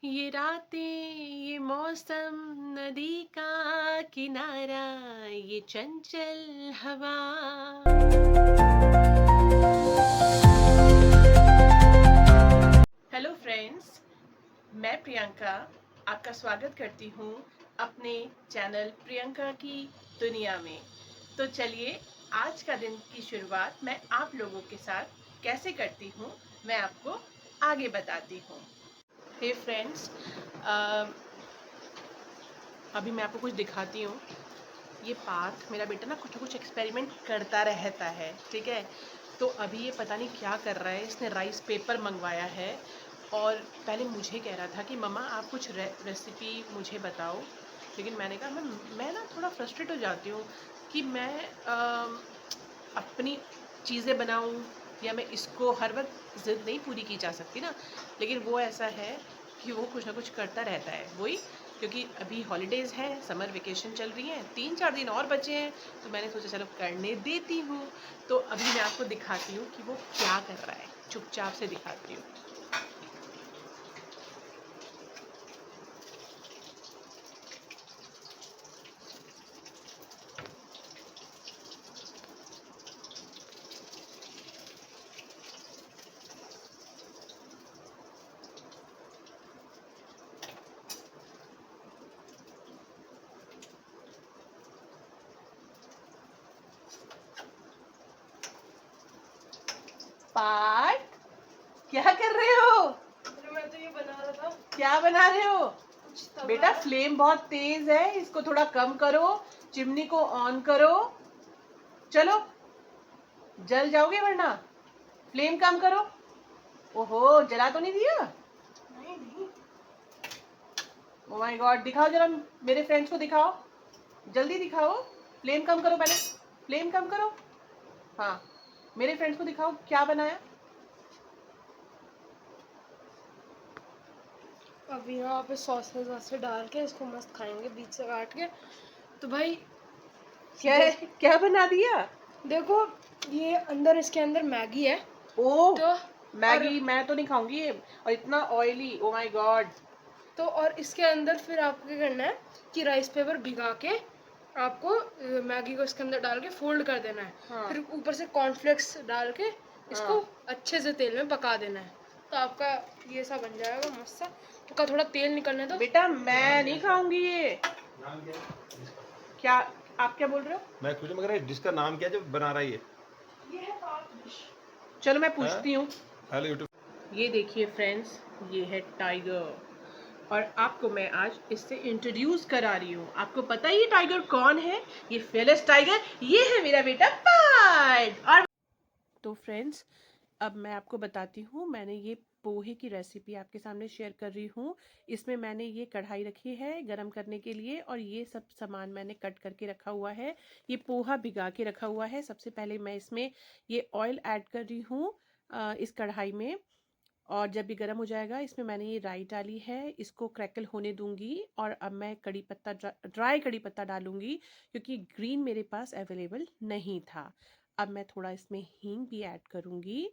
ये रातें, ये मौसम, नदी का किनारा, ये चंचल हवा। हेलो फ्रेंड्स, मैं प्रियंका आपका स्वागत करती हूँ अपने चैनल प्रियंका की दुनिया में। तो चलिए, आज का दिन की शुरुआत मैं आप लोगों के साथ कैसे करती हूँ, मैं आपको आगे बताती हूँ। हे फ्रेंड्स, अभी मैं आपको कुछ दिखाती हूँ। ये पार्क, मेरा बेटा ना कुछ एक्सपेरिमेंट करता रहता है, ठीक है। तो अभी ये पता नहीं क्या कर रहा है। इसने राइस पेपर मंगवाया है और पहले मुझे कह रहा था कि मम्मा आप कुछ रेसिपी मुझे बताओ। लेकिन मैंने कहा मैं ना थोड़ा फ्रस्ट्रेट हो जाती हूँ कि मैं अपनी चीज़ें बनाऊँ या मैं इसको हर वक्त ज़िद नहीं पूरी की जा सकती ना। लेकिन वो ऐसा है कि वो कुछ ना कुछ करता रहता है, वही। क्योंकि अभी हॉलीडेज़ हैं, समर वेकेशन चल रही हैं, 3-4 दिन और बचे हैं, तो मैंने सोचा चलो करने देती हूँ। तो अभी मैं आपको दिखाती हूँ कि वो क्या कर रहा है, चुपचाप से दिखाती हूँ। पार्थ, क्या कर रहे हो? मैं तो ये बना रहा था। क्या बना रहे हो? कुछ बेटा फ्लेम बहुत तेज है, इसको थोड़ा कम करो, चिमनी को ऑन करो। चलो, जल जाओगे वरना। फ्लेम कम करो। ओहो, जला तो नहीं दिया? नहीं नहीं। ओ माय गॉड, दिखाओ जरा, मेरे फ्रेंड्स को दिखाओ, जल्दी दिखाओ। फ्लेम कम करो पहले, फ्लेम कम करो। हाँ, मेरे फ्रेंड्स को दिखाओ क्या बनाया। अभी यहाँ पे सॉसेस वॉसेस डाल के इसको मस्त खाएंगे बीच से काट के। तो भाई क्या है, क्या बना दिया? देखो, ये अंदर इसके अंदर मैगी है। ओ, तो मैगी मैं तो नहीं खाऊंगी ये, और इतना ऑयली, ओ माय गॉड। और इसके अंदर फिर आपको क्या करना है कि राइस पेपर भिगा के आपको मैगी को इसके अंदर डाल के फोल्ड कर देना है। हाँ फिर ऊपर से कॉर्नफ्लेक्स डाल के इसको हाँ। अच्छे से तेल में पका देना है। तो आपका ये सा बन जाएगा मस्त सा। तो थोड़ा तेल निकलने दो। बेटा मैं नहीं खाऊंगी ये। नाम क्या है जिसका? क्या, आप क्या बोल रहे हो? मैं कुछ मगर डिश का नाम क्या है जो बना रहा है ये? ये है पाव डिश। चलो मैं हाँ? पूछती हूँ। Hello YouTube. ये देखिए फ्रेंड्स, ये है टाइगर, और आपको मैं आज इससे इंट्रोड्यूस करा रही हूँ। आपको पता है ये टाइगर कौन है? ये फेलिस टाइगर, ये है मेरा बेटा पार्ट। और तो फ्रेंड्स, अब मैं आपको बताती हूँ। मैंने ये पोहे की रेसिपी आपके सामने शेयर कर रही हूँ। इसमें मैंने ये कढ़ाई रखी है गरम करने के लिए, और ये सब सामान मैंने कट करके रखा हुआ है। ये पोहा भिगा के रखा हुआ है। सबसे पहले मैं इसमें ये ऑयल ऐड कर रही हूँ इस कढ़ाई में, और जब ये गर्म हो जाएगा इसमें मैंने ये राई डाली है, इसको क्रैकल होने दूंगी। और अब मैं कड़ी पत्ता, ड्राई कड़ी पत्ता डालूंगी, क्योंकि ग्रीन मेरे पास अवेलेबल नहीं था। अब मैं थोड़ा इसमें हींग भी ऐड करूंगी।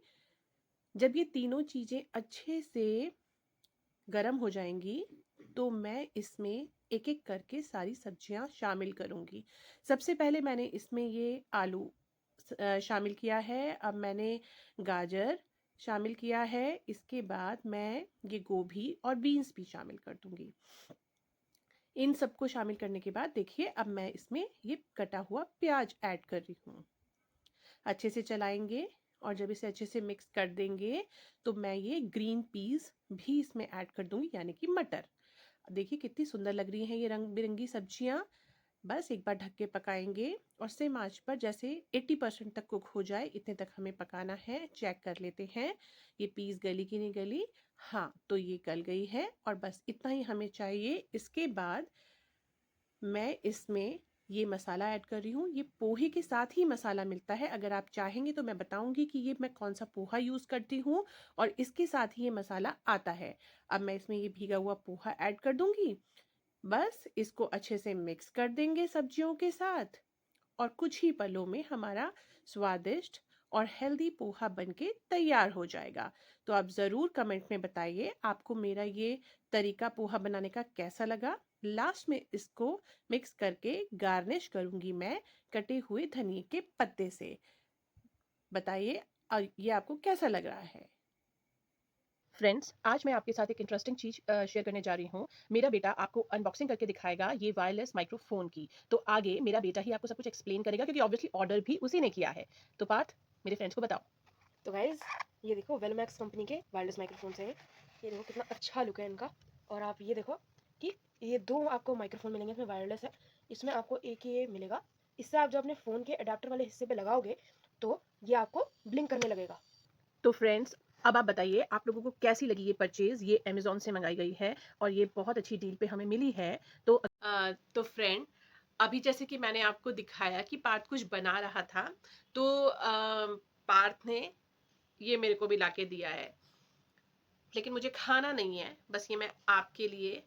जब ये तीनों चीज़ें अच्छे से गरम हो जाएंगी तो मैं इसमें एक एक करके सारी सब्जियां शामिल करूंगी। सबसे पहले मैंने इसमें ये आलू शामिल किया है। अब मैंने गाजर शामिल किया है। इसके बाद मैं ये गोभी और बीन्स भी शामिल कर दूंगी। इन सबको शामिल करने के बाद देखिए, अब मैं इसमें ये कटा हुआ प्याज ऐड कर रही हूँ। अच्छे से चलाएंगे, और जब इसे अच्छे से मिक्स कर देंगे तो मैं ये ग्रीन पीस भी इसमें ऐड कर दूंगी, यानी कि मटर। देखिए कितनी सुंदर लग रही हैं ये रंग बिरंगी सब्जियां। बस एक बार ढक के पकाएंगे, और सेम आंच पर जैसे 80% तक कुक हो जाए इतने तक हमें पकाना है। चेक कर लेते हैं ये पीस गली कि नहीं गली। हाँ, तो ये गल गई है, और बस इतना ही हमें चाहिए। इसके बाद मैं इसमें ये मसाला ऐड कर रही हूँ। ये पोहे के साथ ही मसाला मिलता है, अगर आप चाहेंगे तो मैं बताऊंगी कि ये मैं कौन सा पोहा यूज़ करती हूँ, और इसके साथ ही ये मसाला आता है। अब मैं इसमें ये भीगा हुआ पोहा ऐड कर दूंगी। बस इसको अच्छे से मिक्स कर देंगे सब्जियों के साथ, और कुछ ही पलों में हमारा स्वादिष्ट और हेल्दी पोहा बनके तैयार हो जाएगा। तो आप ज़रूर कमेंट में बताइए आपको मेरा ये तरीका पोहा बनाने का कैसा लगा। लास्ट में इसको मिक्स करके गार्निश करूंगी मैं कटे हुए धनिए के पत्ते से। बताइए ये आपको कैसा लग रहा है। फ्रेंड्स, आज मैं आपके साथ एक इंटरेस्टिंग चीज़ शेयर करने जा रही हूँ। मेरा बेटा आपको अनबॉक्सिंग करके दिखाएगा ये वायरलेस माइक्रोफोन की। तो आगे मेरा बेटा ही आपको सब कुछ एक्सप्लेन करेगा क्योंकि ऑब्वियसली ऑर्डर भी उसी ने किया है। तो पार्थ, मेरे फ्रेंड्स को बताओ। तो गाइज ये देखो वेलमैक्स कंपनी के वायरलेस माइक्रोफोन है। ये देखो कितना अच्छा लुक है इनका। और आप ये देखो कि ये दो आपको माइक्रोफोन मिलेंगे, इसमें वायरलेस है, इसमें आपको एक ही ये मिलेगा। इससे आप जब अपने फ़ोन के अडेप्टर वाले हिस्से पे लगाओगे तो ये आपको ब्लिंक करने लगेगा। तो फ्रेंड्स, अब आप बताइए आप लोगों को कैसी लगी ये परचेज़। ये अमेज़न से मंगाई गई है और ये बहुत अच्छी डील पे हमें मिली है। तो फ्रेंड, अभी जैसे कि मैंने आपको दिखाया कि पार्थ कुछ बना रहा था, तो पार्थ ने ये मेरे को भी लाके दिया है, लेकिन मुझे खाना नहीं है। बस ये मैं आपके लिए,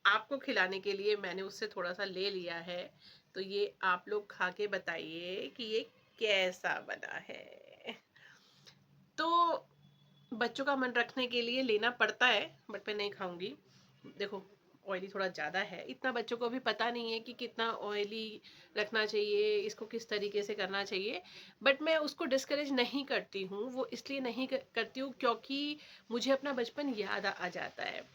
आपको खिलाने के लिए मैंने उससे थोड़ा सा ले लिया है। तो ये आप लोग खा के बताइए कि ये कैसा बना है। तो बच्चों का मन रखने के लिए लेना पड़ता है, बट मैं नहीं खाऊंगी। देखो, ऑयली थोड़ा ज़्यादा है। इतना बच्चों को भी पता नहीं है कि कितना ऑयली रखना चाहिए, इसको किस तरीके से करना चाहिए। बट मैं उसको डिस्करेज नहीं करती हूँ। वो इसलिए नहीं करती हूँ क्योंकि मुझे अपना बचपन याद आ जाता है।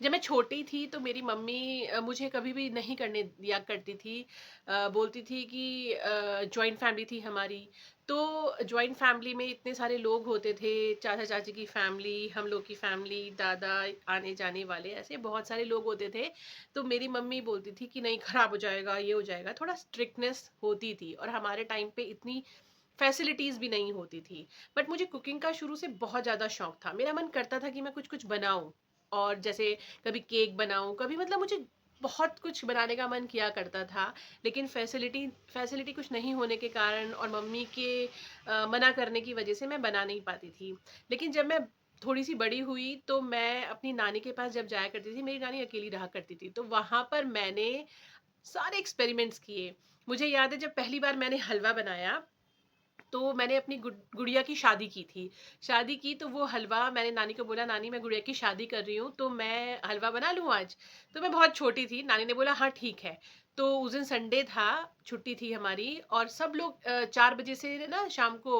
जब मैं छोटी थी तो मेरी मम्मी मुझे कभी भी नहीं करने दिया करती थी। बोलती थी कि जॉइंट फैमिली थी हमारी। तो जॉइंट फैमिली में इतने सारे लोग होते थे, चाचा चाची की फैमिली, हम लोग की फैमिली, दादा, आने जाने वाले, ऐसे बहुत सारे लोग होते थे। तो मेरी मम्मी बोलती थी कि नहीं, खराब हो जाएगा, ये हो जाएगा। थोड़ा स्ट्रिक्टनेस होती थी और हमारे टाइम पे इतनी फैसिलिटीज़ भी नहीं होती थी। बट मुझे कुकिंग का शुरू से बहुत ज़्यादा शौक था। मेरा मन करता था कि मैं कुछ कुछ बनाऊं, और जैसे कभी केक बनाऊं, कभी मतलब मुझे बहुत कुछ बनाने का मन किया करता था। लेकिन फैसिलिटी कुछ नहीं होने के कारण और मम्मी के मना करने की वजह से मैं बना नहीं पाती थी। लेकिन जब मैं थोड़ी सी बड़ी हुई तो मैं अपनी नानी के पास जब जाया करती थी, मेरी नानी अकेली रहा करती थी, तो वहाँ पर मैंने सारे एक्सपेरिमेंट्स किए। मुझे याद है जब पहली बार मैंने हलवा बनाया, तो मैंने अपनी गुड़िया की शादी की थी। शादी की तो वो हलवा मैंने नानी को बोला, नानी मैं गुड़िया की शादी कर रही हूँ तो मैं हलवा बना लूँ आज। तो मैं बहुत छोटी थी। नानी ने बोला हाँ ठीक है। तो उस दिन संडे था, छुट्टी थी हमारी, और सब लोग 4 बजे से ना शाम को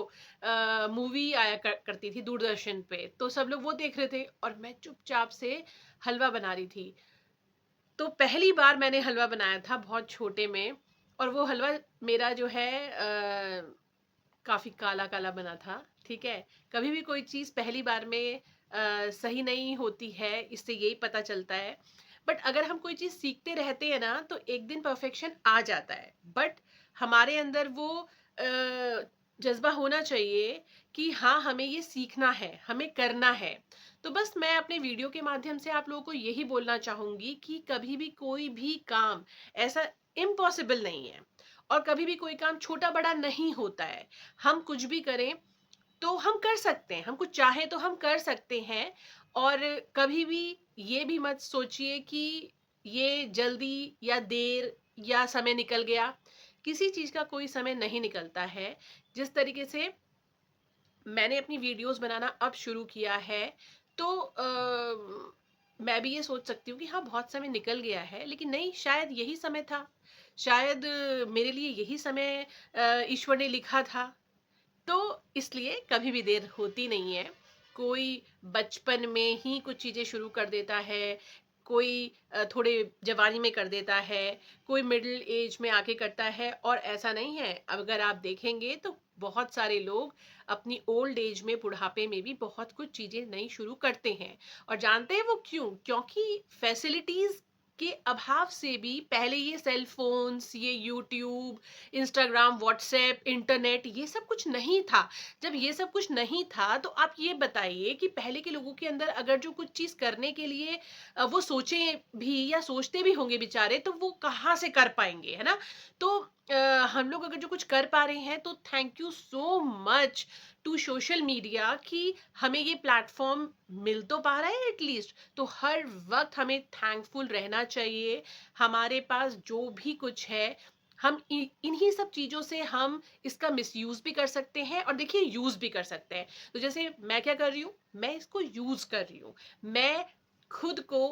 मूवी आया करती थी दूरदर्शन पे, तो सब लोग वो देख रहे थे और मैं चुपचाप से हलवा बना रही थी। तो पहली बार मैंने हलवा बनाया था बहुत छोटे में, और वो हलवा मेरा जो है काफ़ी काला काला बना था। ठीक है, कभी भी कोई चीज़ पहली बार में सही नहीं होती है, इससे यही पता चलता है। बट अगर हम कोई चीज़ सीखते रहते हैं ना तो एक दिन परफेक्शन आ जाता है। बट हमारे अंदर वो जज्बा होना चाहिए कि हाँ, हमें ये सीखना है, हमें करना है। तो बस मैं अपने वीडियो के माध्यम से आप लोगों को यही बोलना चाहूँगी कि कभी भी कोई भी काम ऐसा इम्पॉसिबल नहीं है, और कभी भी कोई काम छोटा बड़ा नहीं होता है। हम कुछ भी करें तो हम कर सकते हैं, हम कुछ चाहें तो हम कर सकते हैं। और कभी भी ये भी मत सोचिए कि ये जल्दी या देर या समय निकल गया। किसी चीज़ का कोई समय नहीं निकलता है। जिस तरीके से मैंने अपनी वीडियोस बनाना अब शुरू किया है, तो मैं भी ये सोच सकती हूँ कि हाँ, बहुत समय निकल गया है, लेकिन नहीं, शायद यही समय था। शायद मेरे लिए यही समय ईश्वर ने लिखा था। तो इसलिए कभी भी देर होती नहीं है। कोई बचपन में ही कुछ चीज़ें शुरू कर देता है, कोई थोड़े जवानी में कर देता है, कोई मिडिल एज में आके करता है, और ऐसा नहीं है। अब अगर आप देखेंगे तो बहुत सारे लोग अपनी ओल्ड एज में, बुढ़ापे में भी बहुत कुछ चीज़ें नई शुरू करते हैं। और जानते हैं वो क्यों? क्योंकि फैसिलिटीज़ के अभाव से भी पहले ये सेल फोन्स, ये यूट्यूब, इंस्टाग्राम, व्हाट्सएप, इंटरनेट, ये सब कुछ नहीं था। जब ये सब कुछ नहीं था तो आप ये बताइए कि पहले के लोगों के अंदर अगर जो कुछ चीज़ करने के लिए वो सोचें भी या सोचते भी होंगे बेचारे, तो वो कहाँ से कर पाएंगे, है ना? तो हम लोग अगर जो कुछ कर पा रहे हैं तो thank you so much to social media कि हमें ये प्लेटफॉर्म मिल तो पा रहा है एटलीस्ट। तो हर वक्त हमें थैंकफुल रहना चाहिए। हमारे पास जो भी कुछ है हम इन्हीं सब चीज़ों से हम इसका मिसयूज़ भी कर सकते हैं और देखिए यूज़ भी कर सकते हैं। तो जैसे मैं क्या कर रही हूँ, मैं इसको यूज़ कर रही हूँ, मैं खुद को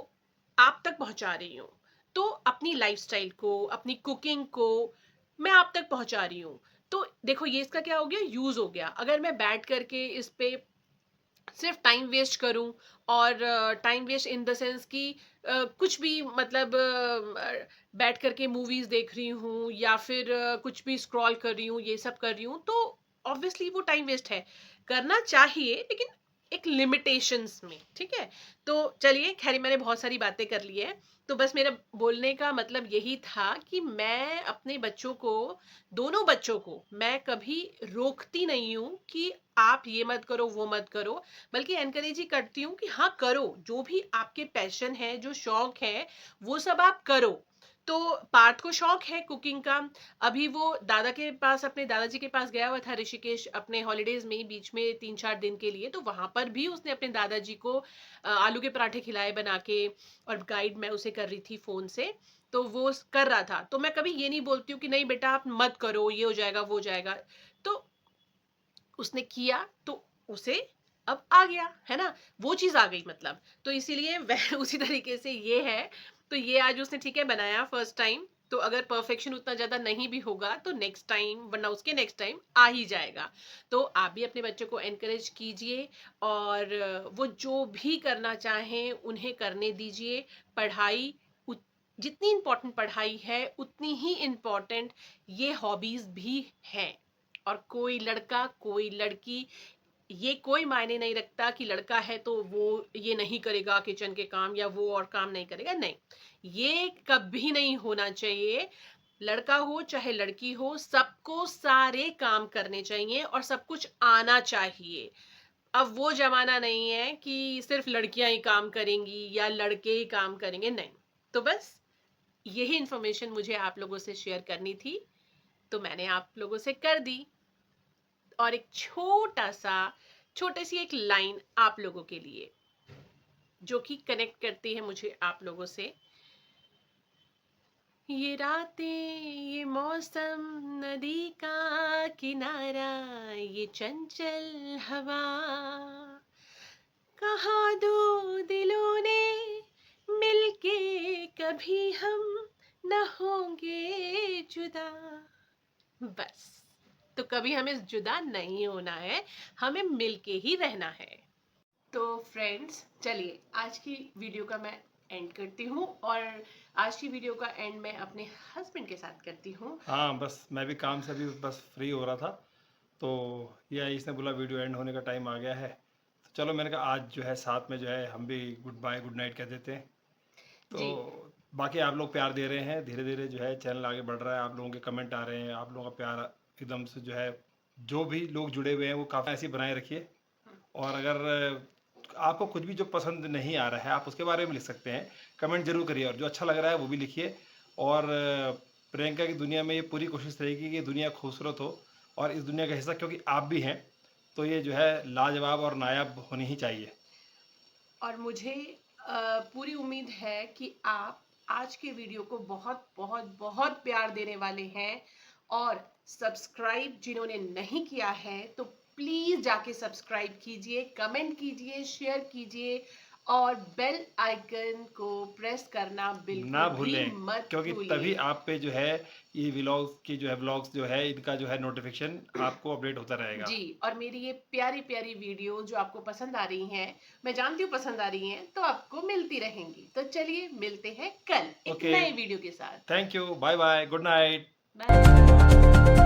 आप तक पहुँचा रही हूँ। तो अपनी लाइफ़स्टाइल को, अपनी कुकिंग को मैं आप तक पहुँचा रही हूँ। तो देखो ये इसका क्या हो गया, यूज़ हो गया। अगर मैं बैठ कर के इस पे सिर्फ टाइम वेस्ट करूं और time waste in the sense कि कुछ भी मतलब बैठ करके मूवीज देख रही हूँ या फिर कुछ भी स्क्रॉल कर रही हूँ, ये सब कर रही हूँ, तो ऑब्वियसली वो टाइम वेस्ट है। करना चाहिए लेकिन एक लिमिटेशंस में, ठीक है। तो चलिए खैर मैंने बहुत सारी बातें कर ली है। तो बस मेरा बोलने का मतलब यही था कि मैं अपने बच्चों को, दोनों बच्चों को मैं कभी रोकती नहीं हूँ कि आप ये मत करो वो मत करो, बल्कि एनकरेज ही करती हूँ कि हाँ करो, जो भी आपके पैशन है, जो शौक है, वो सब आप करो। तो पार्थ को शौक है कुकिंग का। अभी वो दादा के पास, अपने दादाजी के पास गया हुआ था ऋषिकेश अपने हॉलीडेज में, बीच में 3-4 दिन के लिए। तो वहां पर भी उसने अपने दादाजी को आलू के पराठे खिलाए बना के, और गाइड मैं उसे कर रही थी फोन से। तो वो कर रहा था। तो मैं कभी ये नहीं बोलती हूँ कि नहीं बेटा आप मत करो, ये हो जाएगा वो हो जाएगा। तो उसने किया तो उसे अब आ गया है ना, वो चीज आ गई मतलब। तो इसीलिए वह उसी तरीके से ये है। तो ये आज उसने ठीक है बनाया फर्स्ट टाइम। तो अगर परफेक्शन उतना ज्यादा नहीं भी होगा तो नेक्स्ट टाइम, वरना उसके नेक्स्ट टाइम आ ही जाएगा। तो आप भी अपने बच्चों को एनकरेज कीजिए और वो जो भी करना चाहें उन्हें करने दीजिए। पढ़ाई जितनी इम्पोर्टेंट पढ़ाई है उतनी ही इम्पोर्टेंट ये हॉबीज भी हैं। और कोई लड़का कोई लड़की, ये कोई मायने नहीं रखता कि लड़का है तो वो ये नहीं करेगा किचन के काम, या वो और काम नहीं करेगा, नहीं, ये कभी नहीं होना चाहिए। लड़का हो चाहे लड़की हो, सबको सारे काम करने चाहिए और सब कुछ आना चाहिए। अब वो जमाना नहीं है कि सिर्फ लड़कियां ही काम करेंगी या लड़के ही काम करेंगे, नहीं। तो बस यही इंफॉर्मेशन मुझे आप लोगों से शेयर करनी थी, तो मैंने आप लोगों से कर दी। और एक छोटी सी एक लाइन आप लोगों के लिए जो कि कनेक्ट करती है मुझे आप लोगों से। ये रातें, ये मौसम, नदी का किनारा, ये चंचल हवा, कहाँ दो दिलों ने मिलके कभी हम न होंगे जुदा। बस, तो कभी हमें जुदा नहीं होना है, हमें मिलके ही रहना है। तो फ्रेंड्स चलिए आज की वीडियो का मैं एंड करती हूँ, और आज की वीडियो का एंड मैं अपने हस्बैंड के साथ करती हूँ। हाँ, बस मैं भी काम से अभी बस फ्री हो रहा था, तो ये इसने बोला वीडियो एंड होने का टाइम आ गया है, तो चलो मैंने कहा आज जो है साथ में जो है हम भी गुड बाय गुड नाइट कह देते हैं। जी, तो बाकी आप लोग प्यार दे रहे हैं, धीरे धीरे जो है चैनल आगे बढ़ रहा है, आप लोगों के कमेंट आ रहे हैं, आप लोगों का प्यार एकदम से जो है, जो भी लोग जुड़े हुए हैं वो काफ़ी ऐसे बनाए रखिए। और अगर आपको कुछ भी जो पसंद नहीं आ रहा है आप उसके बारे में लिख सकते हैं, कमेंट जरूर करिए, और जो अच्छा लग रहा है वो भी लिखिए। और प्रियंका की दुनिया में ये पूरी कोशिश रहेगी कि ये दुनिया खूबसूरत हो, और इस दुनिया का हिस्सा क्योंकि आप भी हैं, तो ये जो है लाजवाब और नायाब होनी ही चाहिए। और मुझे पूरी उम्मीद है कि आप आज के वीडियो को बहुत बहुत बहुत प्यार देने वाले हैं। और सब्सक्राइब जिन्होंने नहीं किया है तो प्लीज जाके सब्सक्राइब कीजिए, कमेंट कीजिए, शेयर कीजिए, और बेल आइकन को प्रेस करना ना बिल्कुल भी भूलें, मत क्योंकि तभी भूलिए। आप पे जो है ये व्लॉग्स की जो है व्लॉग्स जो है इनका जो है नोटिफिकेशन आपको अपडेट होता रहेगा। जी, और मेरी ये प्यारी प्यारी वीडियो जो आपको पसंद आ रही हैं, मैं जानती हूँ पसंद आ रही हैं, तो आपको मिलती रहेंगी। तो चलिए मिलते हैं कल एक ओके, नए वीडियो के साथ। Thank you, bye bye, good night. Bye.